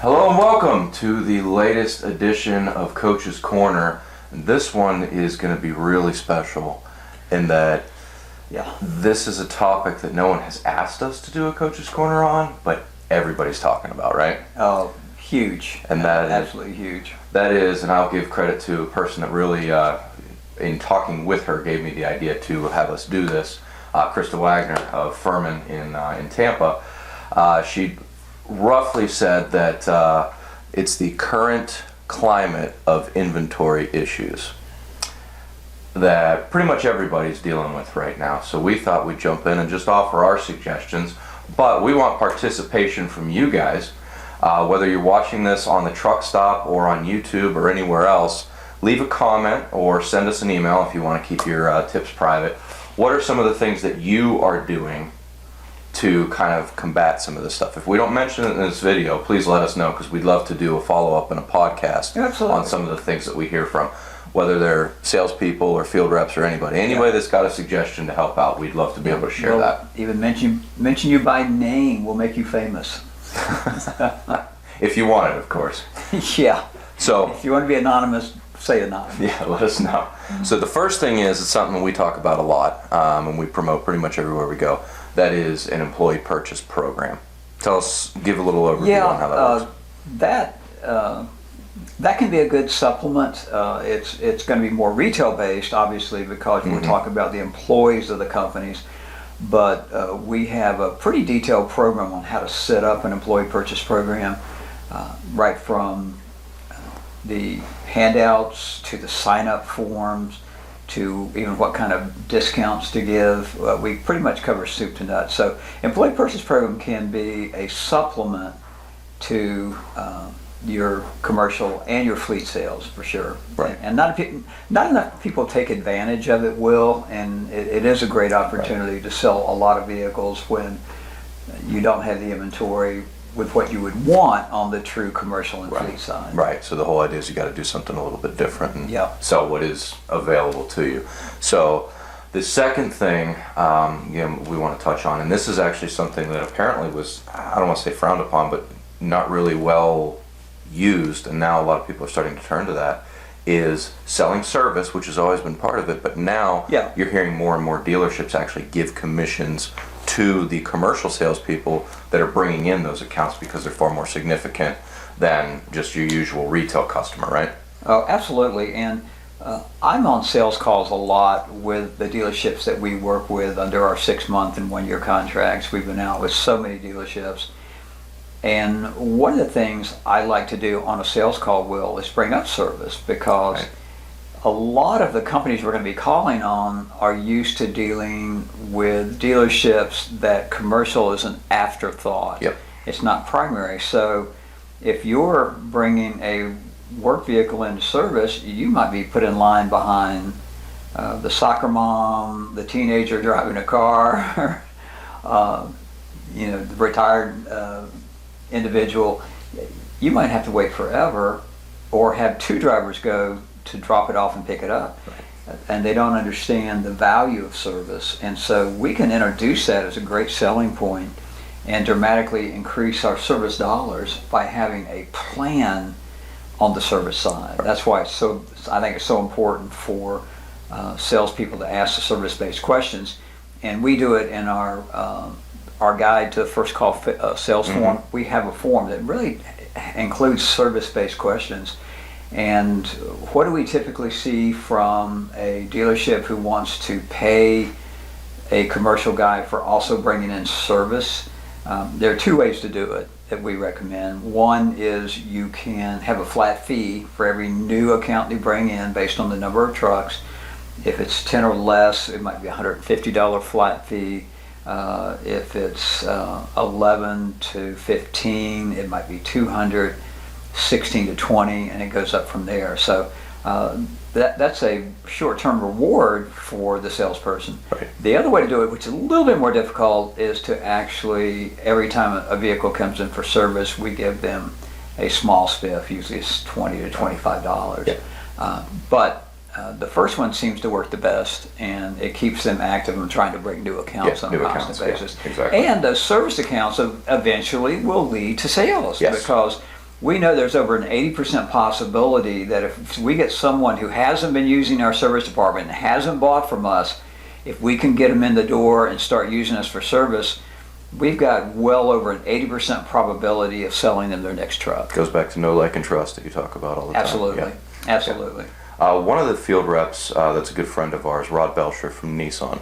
Hello and welcome to the latest edition of Coach's Corner. This one is going to be really special in that this is a topic that no one has asked us to do a Coach's Corner on, but everybody's talking about, right? Oh, huge. And that absolutely huge. That is, and I'll give credit to a person that really, in talking with her, gave me the idea to have us do this. Krista Wagner of Furman in Tampa. She roughly said that it's the current climate of inventory issues that pretty much everybody's dealing with right now. So we thought we'd jump in and just offer our suggestions, but we want participation from you guys. Whether you're watching this on the truck stop or on YouTube or anywhere else, leave a comment or send us an email if you want to keep your tips private. What are some of the things that you are doing to kind of combat some of this stuff? If we don't mention it in this video, please let us know, because we'd love to do a follow-up in a podcast on some of the things that we hear from, whether they're salespeople or field reps or anybody that's got a suggestion to help out. We'd love to be able to share that. Even mention you by name will make you famous. If you want it, of course. Yeah. So if you want to be anonymous, say anonymous. Yeah, let us know. So the first thing is, it's something we talk about a lot, and we promote pretty much everywhere we go. That is an employee purchase program. Tell us, give a little overview on how that works. That can be a good supplement. It's going to be more retail based, obviously, because we're talking about the employees of the companies. But we have a pretty detailed program on how to set up an employee purchase program, right from the handouts to the sign-up forms to even what kind of discounts to give. We pretty much cover soup to nuts. So employee purchase program can be a supplement to your commercial and your fleet sales, for sure. Right. And not enough people take advantage of it, Will, and it is a great opportunity to sell a lot of vehicles when you don't have the inventory with what you would want on the true commercial and fleet side. Right, so the whole idea is you got to do something a little bit different and sell what is available to you. So the second thing we want to touch on, and this is actually something that apparently was, I don't want to say frowned upon, but not really well used, and now a lot of people are starting to turn to that, is selling service, which has always been part of it, but now you're hearing more and more dealerships actually give commissions to the commercial salespeople that are bringing in those accounts, because they're far more significant than just your usual retail customer, right? Oh, absolutely. And I'm on sales calls a lot with the dealerships that we work with under our 6-month and 1-year contracts. We've been out with so many dealerships. And one of the things I like to do on a sales call, Will, is bring up service, because a lot of the companies we're going to be calling on are used to dealing with dealerships that commercial is an afterthought. It's not primary. So if you're bringing a work vehicle into service, you might be put in line behind the soccer mom, the teenager driving a car, the retired individual. You might have to wait forever, or have 2 drivers go to drop it off and pick it up. And they don't understand the value of service. And so we can introduce that as a great selling point and dramatically increase our service dollars by having a plan on the service side. That's why I think it's so important for salespeople to ask the service-based questions. And we do it in our guide to the first call sales form. We have a form that really includes service-based questions. And what do we typically see from a dealership who wants to pay a commercial guy for also bringing in service? There are 2 ways to do it that we recommend. One is you can have a flat fee for every new account you bring in based on the number of trucks. If it's 10 or less, it might be a $150 flat fee. If it's 11 to 15, it might be $200. 16 to 20, and it goes up from there. So that's a short-term reward for the salesperson. The other way to do it, which is a little bit more difficult, is to actually, every time a vehicle comes in for service, we give them a small spiff. Usually it's $20 to $25. But the first one seems to work the best, and it keeps them active and trying to bring new accounts on a constant basis. Exactly. And those service accounts eventually will lead to sales, because we know there's over an 80% possibility that if we get someone who hasn't been using our service department and hasn't bought from us, if we can get them in the door and start using us for service, we've got well over an 80% probability of selling them their next truck. Goes back to know, like, and trust that you talk about all the time. Absolutely. Yeah. Absolutely. One of the field reps that's a good friend of ours, Rod Belcher from Nissan,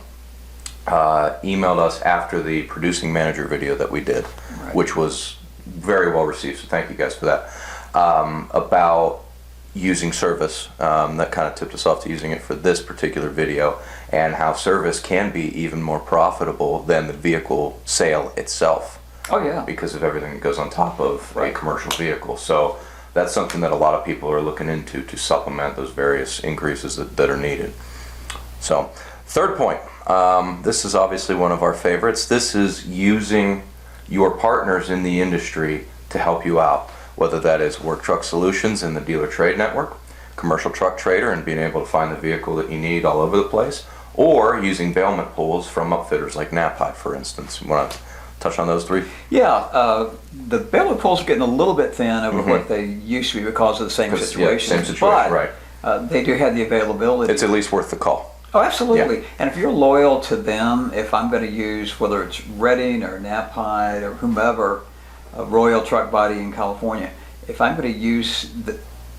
emailed us after the producing manager video that we did, Right. which was very well received, so thank you guys for that, about using service. That kind of tipped us off to using it for this particular video, and how service can be even more profitable than the vehicle sale itself, Oh, yeah. because of everything that goes on top of Right. a commercial vehicle. So that's something that a lot of people are looking into to supplement those various increases that are needed. So, third point, this is obviously one of our favorites. This is using your partners in the industry to help you out, whether that is Work Truck Solutions in the dealer trade network, Commercial Truck Trader and being able to find the vehicle that you need all over the place, or using bailment pools from upfitters like Knapheide, for instance. You want to touch on those three? Yeah, the bailment pools are getting a little bit thin over Mhm. what they used to be because of the same 'Cause, yeah, situation. same situation, right. They do have the availability. It's at least worth the call. Oh, absolutely. And if you're loyal to them, if I'm going to use, whether it's Redding or Knapheide or whomever, Royal Truck Body in California, if I'm going to use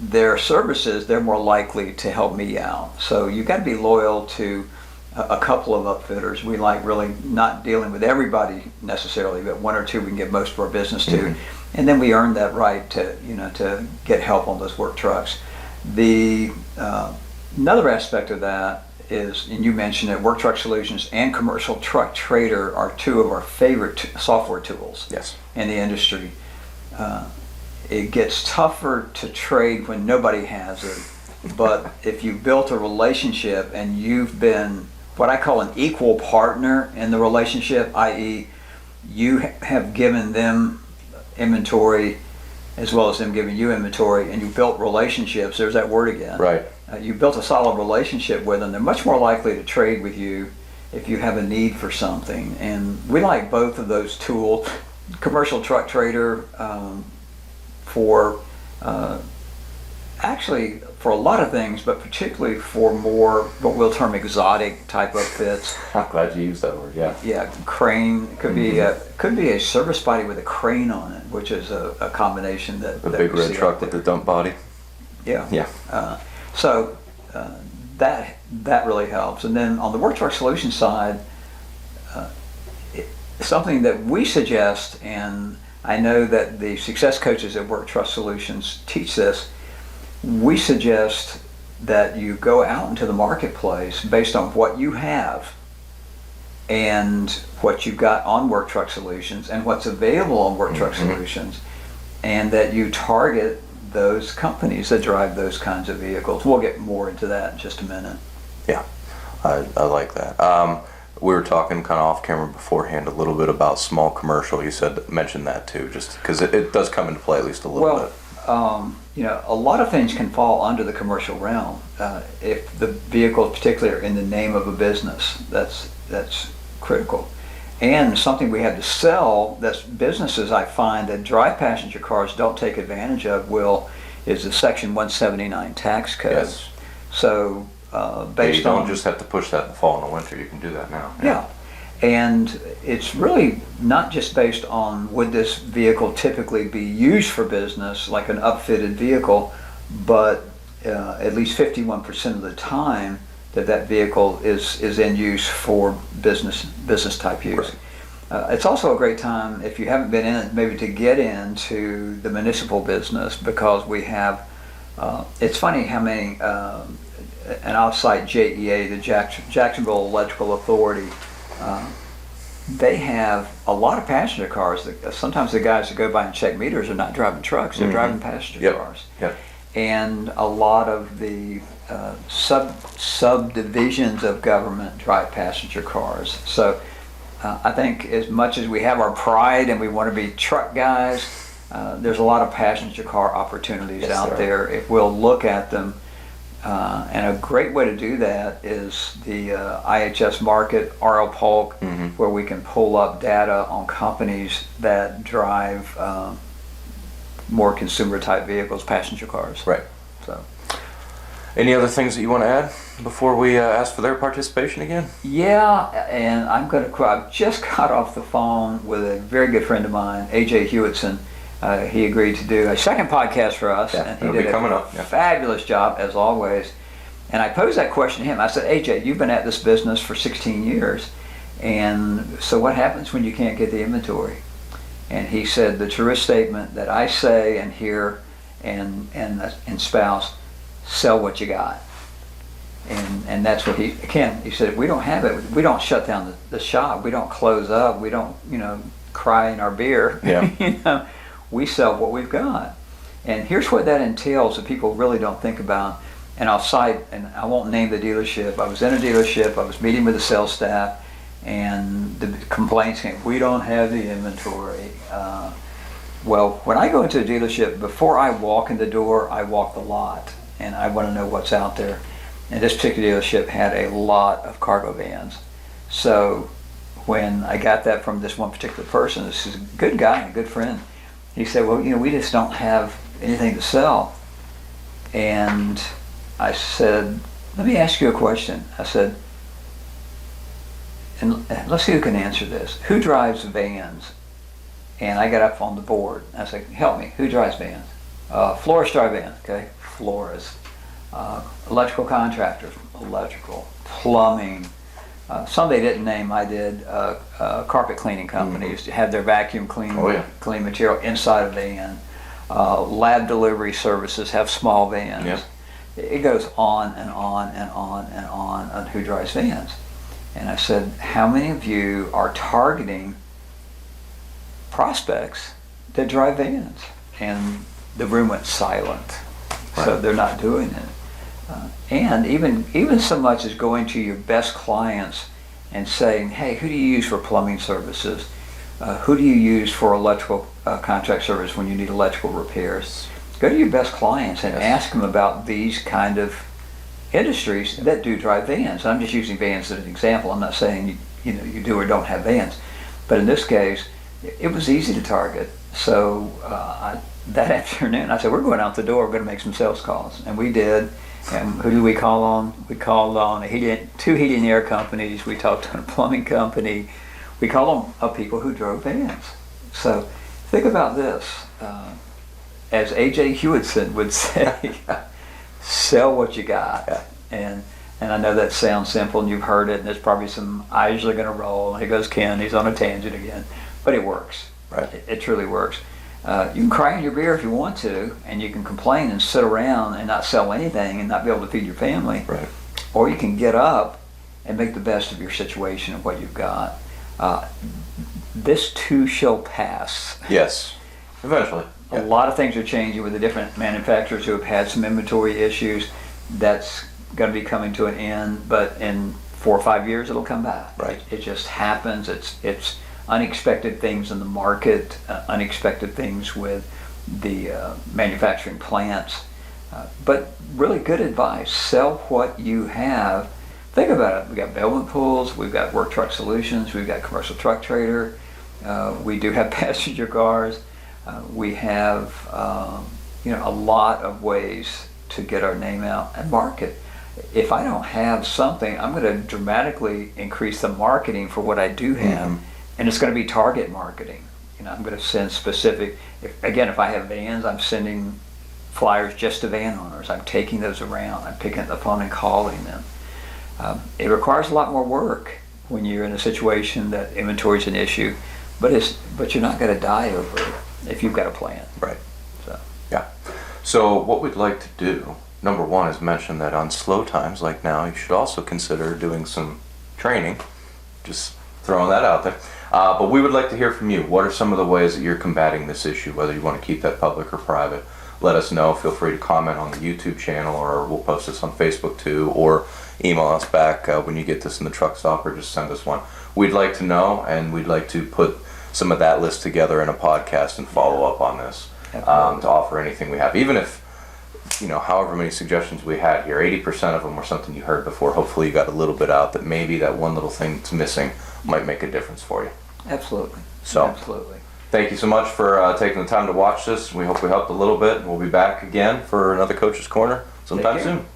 their services, they're more likely to help me out. So you've got to be loyal to a couple of upfitters. We like really not dealing with everybody necessarily, but one or two we can give most of our business to. Mhm. And then we earn that right to get help on those work trucks. The another aspect of that is, and you mentioned it, Work Truck Solutions and Commercial Truck Trader are two of our favorite software tools Yes. in the industry. It gets tougher to trade when nobody has it, but if you've built a relationship and you've been what I call an equal partner in the relationship, i.e., you have given them inventory as well as them giving you inventory, and you built relationships, there's that word again. Right. You built a solid relationship with them, they're much more likely to trade with you if you have a need for something. And we like both of those tools. Commercial Truck Trader for actually for a lot of things, but particularly for more what we'll term exotic type of fits. I'm glad you used that word, yeah. Yeah, crane could be a service body with a crane on it, which is a combination that The that big we red see truck out with the there. dump body. Yeah. Yeah. So that really helps. And then on the Work Truck Solutions side, something that we suggest, and I know that the success coaches at Work Truck Solutions teach this, we suggest that you go out into the marketplace based on what you have and what you've got on Work Truck Solutions and what's available on Work Truck Mhm. Solutions, and that you target those companies that drive those kinds of vehicles. We'll get more into that in just a minute. Yeah, I like that. We were talking kind of off camera beforehand a little bit about small commercial. You mentioned that too, just because it does come into play at least a little bit. A lot of things can fall under the commercial realm. If the vehicle is particularly in the name of a business, that's critical. And something we have to sell that businesses I find that drive passenger cars don't take advantage of is the Section 179 tax code. Yes. So You based don't on just have to push that in the fall and the winter. You can do that now. yeah. And it's really not just based on would this vehicle typically be used for business, like an upfitted vehicle, but at least 51% of the time that vehicle is in use for business type use. Right. It's also a great time, if you haven't been in it, maybe to get into the municipal business, because we have, it's funny how many, and I'll cite JEA, the Jacksonville Electrical Authority. They have a lot of passenger cars. Sometimes the guys that go by and check meters are not driving trucks; they're Mhm. driving passenger Yep. cars. Yep. And a lot of the subdivisions of government drive passenger cars. So I think as much as we have our pride and we want to be truck guys, there's a lot of passenger car opportunities Yes, out there are. there if we'll look at them. And a great way to do that is the IHS Market, RL Polk, Mhm. where we can pull up data on companies that drive more consumer type vehicles, passenger cars. Right. So. Any other things that you want to add before we ask for their participation again? Yeah, and I've just got off the phone with a very good friend of mine, AJ Hewitson. He agreed to do a second podcast for us, Yeah, and he it'll be did coming a up, yeah. fabulous job as always. And I posed that question to him. I said, AJ, you've been at this business for 16 years, and so what happens when you can't get the inventory? And he said the truest statement that I say and hear and espouse: sell what you got. And that's what he said, if we don't have it, we don't shut down the shop, we don't close up, we don't, cry in our beer. Yeah. We sell what we've got. And here's what that entails that people really don't think about. And I'll cite, and I won't name the dealership. I was in a dealership, I was meeting with the sales staff, and the complaints came, we don't have the inventory. Well, when I go into a dealership, before I walk in the door, I walk the lot, and I want to know what's out there. And this particular dealership had a lot of cargo vans. So when I got that from this one particular person, this is a good guy, a good friend, he said, well, we just don't have anything to sell. And I said, let me ask you a question. I said, and let's see who can answer this. Who drives vans? And I got up on the board. I said, help me, who drives vans? Florists drive vans, okay? Florists. Electrical contractors, electrical, plumbing. Some they didn't name, I did. Carpet cleaning companies have their vacuum clean material inside a van. Lab delivery services have small vans. Yeah. It goes on and on and on and on who drives vans. And I said, how many of you are targeting prospects that drive vans? And the room went silent. So Right. they're not doing it. And even so much as going to your best clients and saying, hey, who do you use for plumbing services? Who do you use for electrical contract service when you need electrical repairs? Go to your best clients and ask them about these kind of industries that do drive vans. I'm just using vans as an example. I'm not saying you do or don't have vans. But in this case, it was easy to target. So that afternoon, I said, we're going out the door. We're going to make some sales calls. And we did. And who did we call on? We called on two heating and air companies. We talked to a plumbing company. We called on people who drove vans. So think about this. As AJ Hewitson would say, sell what you got. Yeah. And I know that sounds simple, and you've heard it, and there's probably some eyes are going to roll. Here goes Ken. He's on a tangent again. But it works. Right. It truly works. You can cry in your beer if you want to, and you can complain and sit around and not sell anything and not be able to feed your family. Right. Or you can get up and make the best of your situation and what you've got. This too shall pass. Yes. Eventually. A lot of things are changing with the different manufacturers who have had some inventory issues. That's going to be coming to an end, but in 4 or 5 years it'll come back. Right. It just happens. It's unexpected things in the market, unexpected things with the manufacturing plants. But really good advice. Sell what you have. Think about it. We've got Belmont Pools, we've got Work Truck Solutions, we've got Commercial Truck Trader, we do have passenger cars. We have a lot of ways to get our name out and market. If I don't have something, I'm going to dramatically increase the marketing for what I do have, and it's going to be target marketing. I'm going to send specific. If I have vans, I'm sending flyers just to van owners. I'm taking those around. I'm picking up the phone and calling them. It requires a lot more work when you're in a situation that inventory is an issue, but you're not going to die over it if you've got a plan. Right. So. Yeah. So what we'd like to do, number one, is mention that on slow times like now, you should also consider doing some training. Just throwing that out there. But we would like to hear from you. What are some of the ways that you're combating this issue, whether you want to keep that public or private? Let us know. Feel free to comment on the YouTube channel, or we'll post this on Facebook too, or email us back when you get this in the truck stop, or just send us one. We'd like to know, and we'd like to put some of that list together in a podcast and follow up on this to offer anything we have. Even if, however many suggestions we had here, 80% of them were something you heard before. Hopefully you got a little bit out that maybe that one little thing that's missing might make a difference for you. Absolutely. So, Absolutely. Thank you so much for taking the time to watch this. We hope we helped a little bit. We'll be back again for another Coach's Corner sometime Take care. soon.